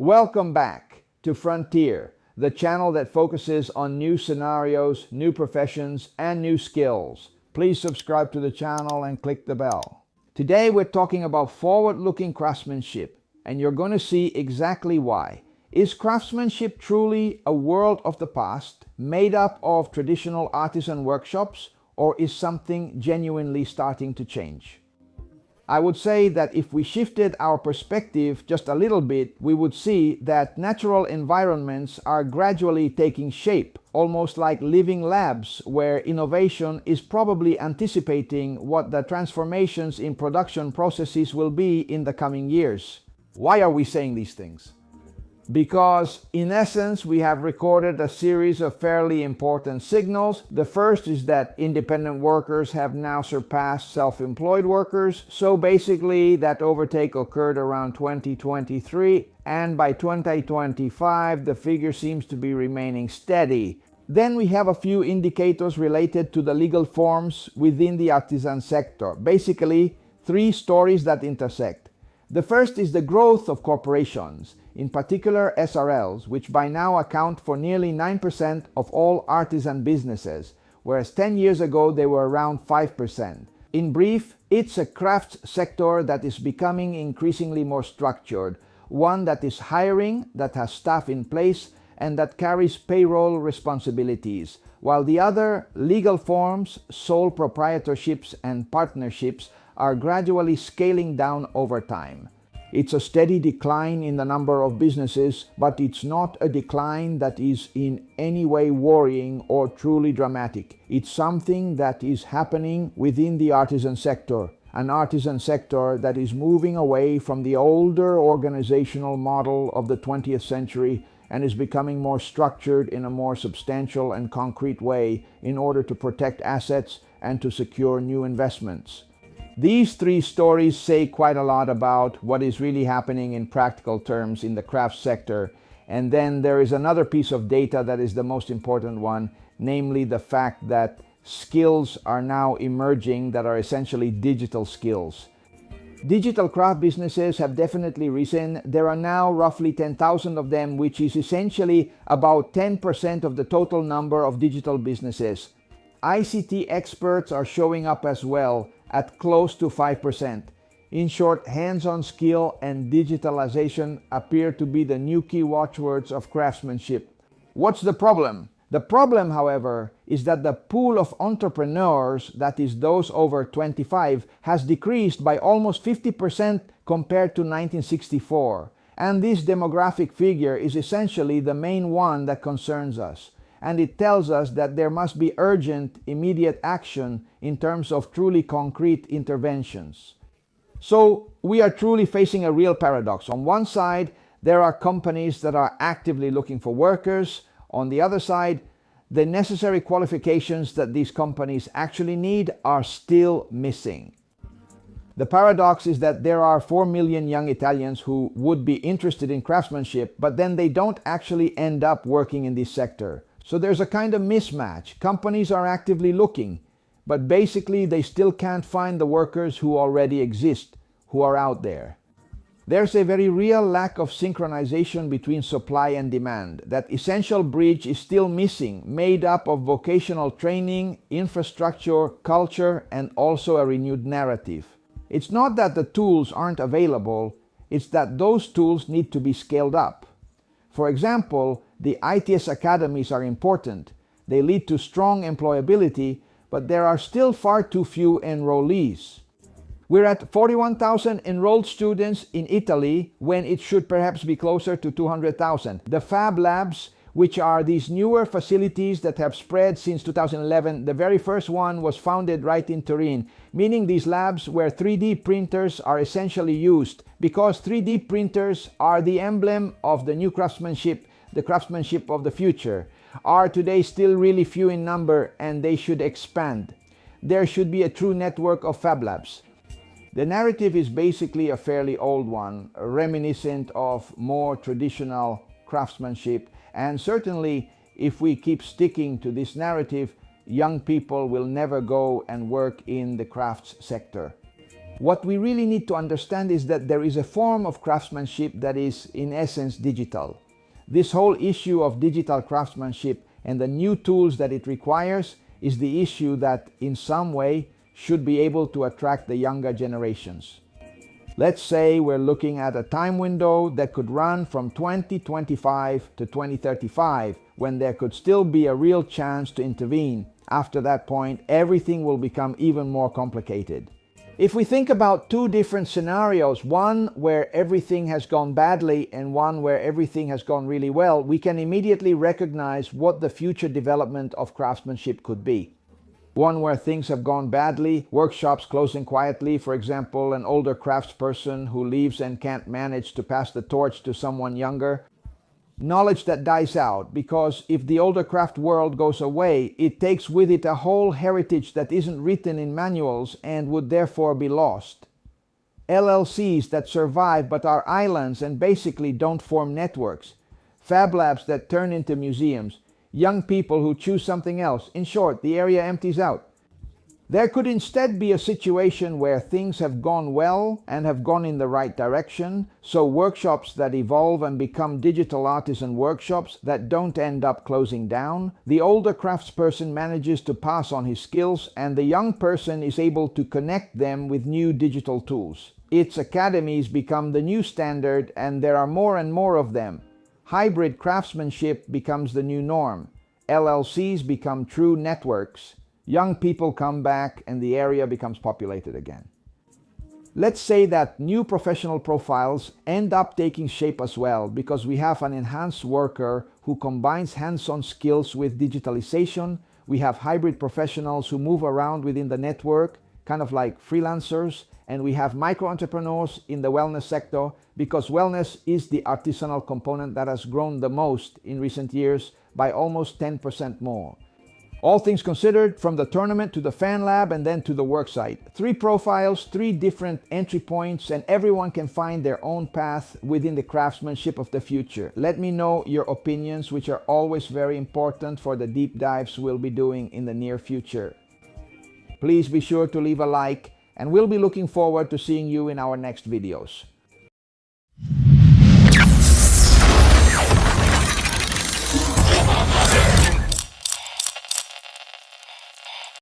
Welcome back to Frontier, the channel that focuses on new scenarios, new professions, and new skills. Please subscribe to the channel and click the bell. Today we're talking about forward-looking craftsmanship, and you're going to see exactly why. Is craftsmanship truly a world of the past, made up of traditional artisan workshops, or is something genuinely starting to change? I would say that if we shifted our perspective just a little bit, we would see that natural environments are gradually taking shape, almost like living labs where innovation is probably anticipating what the transformations in production processes will be in the coming years. Why are we saying these things? Because in essence, we have recorded a series of fairly important signals. The first is that independent workers have now surpassed self-employed workers. So basically that overtake occurred around 2023, and by 2025 the figure seems to be remaining steady. Then we have a few indicators related to the legal forms within the artisan sector. Basically, three stories that intersect. The first is the growth of corporations, in particular SRLs, which by now account for nearly 9% of all artisan businesses, whereas 10 years ago they were around 5%. In brief, it's a crafts sector that is becoming increasingly more structured, one that is hiring, that has staff in place, and that carries payroll responsibilities, while the other legal forms, sole proprietorships and partnerships, are gradually scaling down over time. It's a steady decline in the number of businesses, but it's not a decline that is in any way worrying or truly dramatic. It's something that is happening within the artisan sector, an artisan sector that is moving away from the older organizational model of the 20th century and is becoming more structured in a more substantial and concrete way in order to protect assets and to secure new investments. These three stories say quite a lot about what is really happening in practical terms in the crafts sector. And then there is another piece of data that is the most important one, namely the fact that skills are now emerging that are essentially digital skills. Digital craft businesses have definitely risen. There are now roughly 10,000 of them, which is essentially about 10% of the total number of digital businesses. ICT experts are showing up as well, at close to 5%. In short, hands-on skill and digitalization appear to be the new key watchwords of craftsmanship. What's the problem? The problem, however, is that the pool of entrepreneurs, that is those over 25, has decreased by almost 50% compared to 1964. And this demographic figure is essentially the main one that concerns us. And it tells us that there must be urgent, immediate action in terms of truly concrete interventions. So we are truly facing a real paradox. On one side, there are companies that are actively looking for workers. On the other side, the necessary qualifications that these companies actually need are still missing. The paradox is that there are 4 million young Italians who would be interested in craftsmanship, but then they don't actually end up working in this sector. So there's a kind of mismatch. Companies are actively looking, but basically they still can't find the workers who already exist, who are out there. There's a very real lack of synchronization between supply and demand. That essential bridge is still missing, made up of vocational training, infrastructure, culture, and also a renewed narrative. It's not that the tools aren't available, it's that those tools need to be scaled up. For example, the ITS academies are important. They lead to strong employability, but there are still far too few enrollees. We're at 41,000 enrolled students in Italy when it should perhaps be closer to 200,000. The FabLabs, which are these newer facilities that have spread since 2011, the very first one was founded right in Turin, meaning these labs where 3D printers are essentially used, because 3D printers are the emblem of the new craftsmanship, the craftsmanship of the future, are today still really few in number, and they should expand. There should be a true network of FabLabs. The narrative is basically a fairly old one, reminiscent of more traditional craftsmanship, and certainly if we keep sticking to this narrative, young people will never go and work in the crafts sector. What we really need to understand is that there is a form of craftsmanship that is, in essence, digital. This whole issue of digital craftsmanship and the new tools that it requires is the issue that, in some way, should be able to attract the younger generations. Let's say we're looking at a time window that could run from 2025 to 2035, when there could still be a real chance to intervene. After that point, everything will become even more complicated. If we think about two different scenarios, one where everything has gone badly and one where everything has gone really well, we can immediately recognize what the future development of craftsmanship could be. One where things have gone badly, workshops closing quietly, for example, an older craftsperson who leaves and can't manage to pass the torch to someone younger. Knowledge that dies out, because if the older craft world goes away, it takes with it a whole heritage that isn't written in manuals and would therefore be lost. LLCs that survive but are islands and basically don't form networks. FabLabs that turn into museums. Young people who choose something else. In short, the area empties out. There could instead be a situation where things have gone well and have gone in the right direction, so workshops that evolve and become digital artisan workshops that don't end up closing down. The older craftsperson manages to pass on his skills, and the young person is able to connect them with new digital tools. Its academies become the new standard, and there are more and more of them. Hybrid craftsmanship becomes the new norm. LLCs become true networks. Young people come back and the area becomes populated again. Let's say that new professional profiles end up taking shape as well, because we have an enhanced worker who combines hands-on skills with digitalization. We have hybrid professionals who move around within the network, kind of like freelancers, and we have micro-entrepreneurs in the wellness sector, because wellness is the artisanal component that has grown the most in recent years by almost 10% more. All things considered, from the tournament to the fan lab and then to the worksite. 3 profiles, 3 different entry points, and everyone can find their own path within the craftsmanship of the future. Let me know your opinions, which are always very important for the deep dives we'll be doing in the near future. Please be sure to leave a like, and we'll be looking forward to seeing you in our next videos.